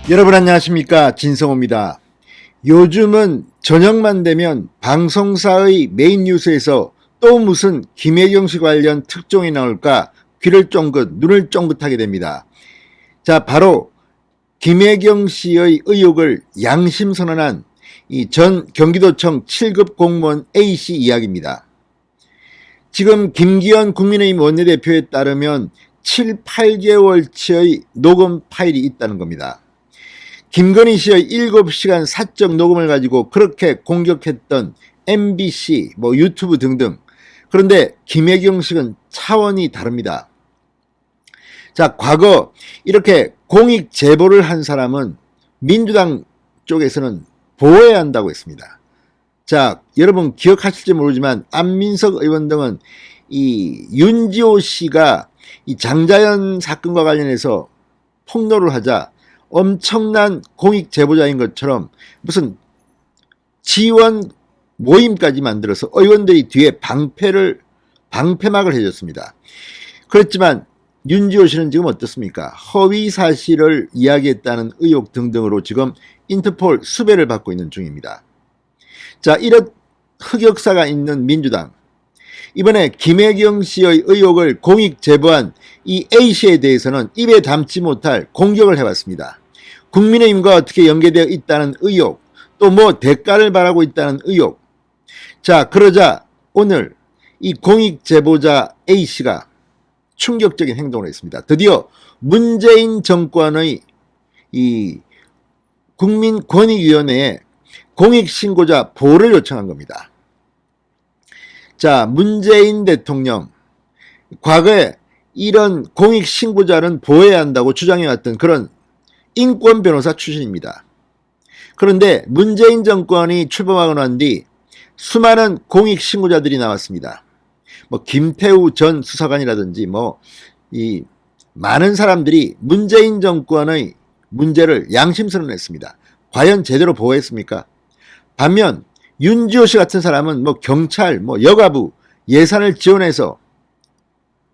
여러분 안녕하십니까, 진성호입니다. 요즘은 저녁만 되면 방송사의 메인 뉴스에서 또 무슨 김혜경 씨 관련 특종이 나올까 귀를 쫑긋 눈을 쫑긋하게 됩니다. 자, 바로 김혜경 씨의 의혹을 양심선언한 이 전 경기도청 7급 공무원 A씨 이야기입니다. 지금 김기현 국민의힘 원내대표에 따르면 7, 8개월치의 녹음 파일이 있다는 겁니다. 김건희 씨의 7시간 사적 녹음을 가지고 그렇게 공격했던 MBC, 유튜브 등등. 그런데 김혜경 씨는 차원이 다릅니다. 자, 과거 이렇게 공익 제보를 한 사람은 민주당 쪽에서는 보호해야 한다고 했습니다. 자, 여러분 기억하실지 모르지만 안민석 의원 등은 이 윤지호 씨가 이 장자연 사건과 관련해서 폭로를 하자 엄청난 공익 제보자인 것처럼 무슨 지원 모임까지 만들어서 의원들이 뒤에 방패막을 해줬습니다. 그렇지만 윤지호 씨는 지금 어떻습니까? 허위 사실을 이야기했다는 의혹 등등으로 지금 인터폴 수배를 받고 있는 중입니다. 자, 이런 흑역사가 있는 민주당. 이번에 김혜경 씨의 의혹을 공익 제보한 이 A씨에 대해서는 입에 담지 못할 공격을 해왔습니다. 국민의힘과 어떻게 연계되어 있다는 의혹, 또 대가를 바라고 있다는 의혹. 자, 그러자 오늘 이 공익 제보자 A씨가 충격적인 행동을 했습니다. 드디어 문재인 정권의 이 국민권익위원회에 공익신고자 보호를 요청한 겁니다. 자, 문재인 대통령 과거에 이런 공익신고자는 보호해야 한다고 주장해왔던 그런 인권 변호사 출신입니다. 그런데 문재인 정권이 출범하고 난 뒤 수많은 공익신고자들이 나왔습니다. 김태우 전 수사관이라든지 이 많은 사람들이 문재인 정권의 문제를 양심선언했습니다. 과연 제대로 보호했습니까? 반면 윤지호 씨 같은 사람은 경찰, 여가부 예산을 지원해서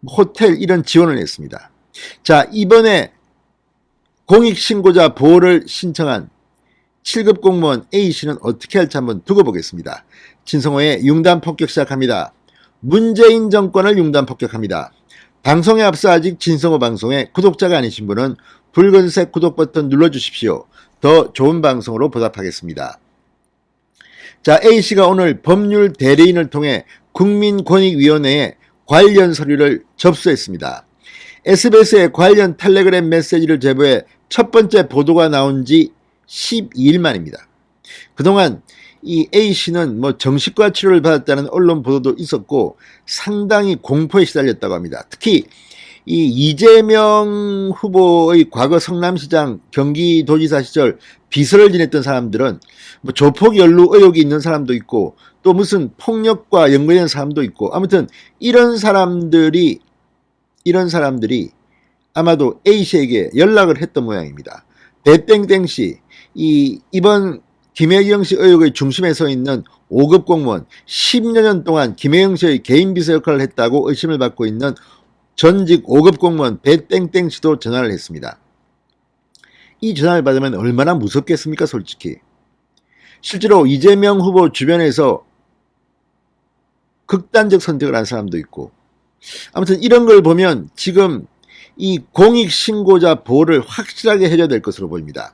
호텔 이런 지원을 했습니다. 자, 이번에 공익신고자 보호를 신청한 7급 공무원 A씨는 어떻게 할지 한번 두고 보겠습니다. 진성호의 융단 폭격 시작합니다. 문재인 정권을 융단 폭격합니다. 방송에 앞서 아직 진성호 방송에 구독자가 아니신 분은 붉은색 구독 버튼 눌러주십시오. 더 좋은 방송으로 보답하겠습니다. 자, A씨가 오늘 법률 대리인을 통해 국민권익위원회에 관련 서류를 접수했습니다. SBS에 관련 텔레그램 메시지를 제보해 첫 번째 보도가 나온 지 12일 만입니다. 그동안 이 A씨는 정신과 치료를 받았다는 언론 보도도 있었고 상당히 공포에 시달렸다고 합니다. 특히 이 이재명 후보의 과거 성남시장 경기도지사 시절 비서를 지냈던 사람들은 조폭 연루 의혹이 있는 사람도 있고 또 무슨 폭력과 연관된 사람도 있고 아무튼 이런 사람들이 아마도 A씨에게 연락을 했던 모양입니다. 배땡땡씨, 이번 김혜경 씨 의혹의 중심에 서 있는 5급 공무원, 10여 년 동안 김혜경 씨의 개인 비서 역할을 했다고 의심을 받고 있는 전직 5급 공무원 배땡땡씨도 전화를 했습니다. 이 전화를 받으면 얼마나 무섭겠습니까, 솔직히. 실제로 이재명 후보 주변에서 극단적 선택을 한 사람도 있고 아무튼 이런 걸 보면 지금 이 공익신고자 보호를 확실하게 해줘야 될 것으로 보입니다.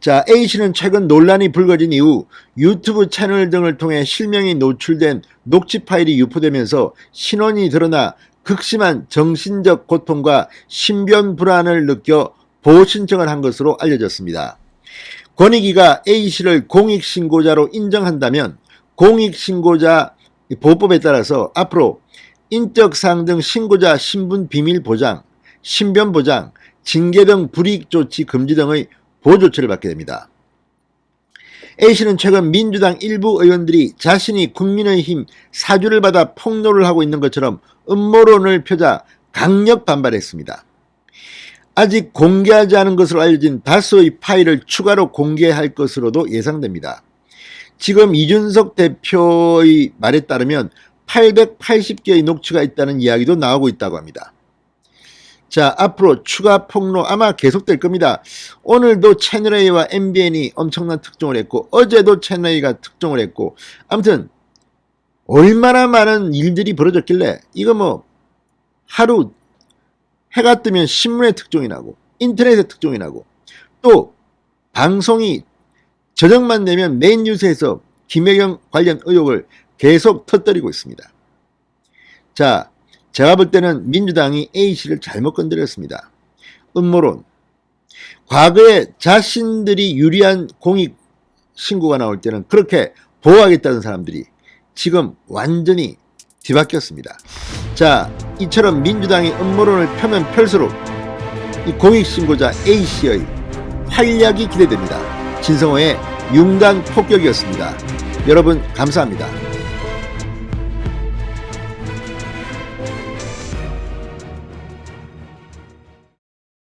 자, A씨는 최근 논란이 불거진 이후 유튜브 채널 등을 통해 실명이 노출된 녹취 파일이 유포되면서 신원이 드러나 극심한 정신적 고통과 신변 불안을 느껴 보호 신청을 한 것으로 알려졌습니다. 권익위가 A씨를 공익신고자로 인정한다면 공익신고자 보호법에 따라서 앞으로 인적사항 등 신고자 신분 비밀 보장, 신변 보장, 징계 등 불이익 조치 금지 등의 보호 조치를 받게 됩니다. A씨는 최근 민주당 일부 의원들이 자신이 국민의힘 사주를 받아 폭로를 하고 있는 것처럼 음모론을 펴자 강력 반발했습니다. 아직 공개하지 않은 것으로 알려진 다수의 파일을 추가로 공개할 것으로도 예상됩니다. 지금 이준석 대표의 말에 따르면 880개의 녹취가 있다는 이야기도 나오고 있다고 합니다. 자, 앞으로 추가 폭로 아마 계속될 겁니다. 오늘도 채널A와 MBN이 엄청난 특종을 했고 어제도 채널A가 특종을 했고 아무튼 얼마나 많은 일들이 벌어졌길래 이거 뭐 하루 해가 뜨면 신문에 특종이 나고 인터넷에 특종이 나고 또 방송이 저녁만 되면 메인 뉴스에서 김혜경 관련 의혹을 계속 터뜨리고 있습니다. 자, 제가 볼 때는 민주당이 A씨를 잘못 건드렸습니다. 음모론. 과거에 자신들이 유리한 공익 신고가 나올 때는 그렇게 보호하겠다는 사람들이 지금 완전히 뒤바뀌었습니다. 자, 이처럼 민주당이 음모론을 펴면 펼수록 이 공익신고자 A씨의 활약이 기대됩니다. 진성호의 융단 폭격이었습니다. 여러분 감사합니다.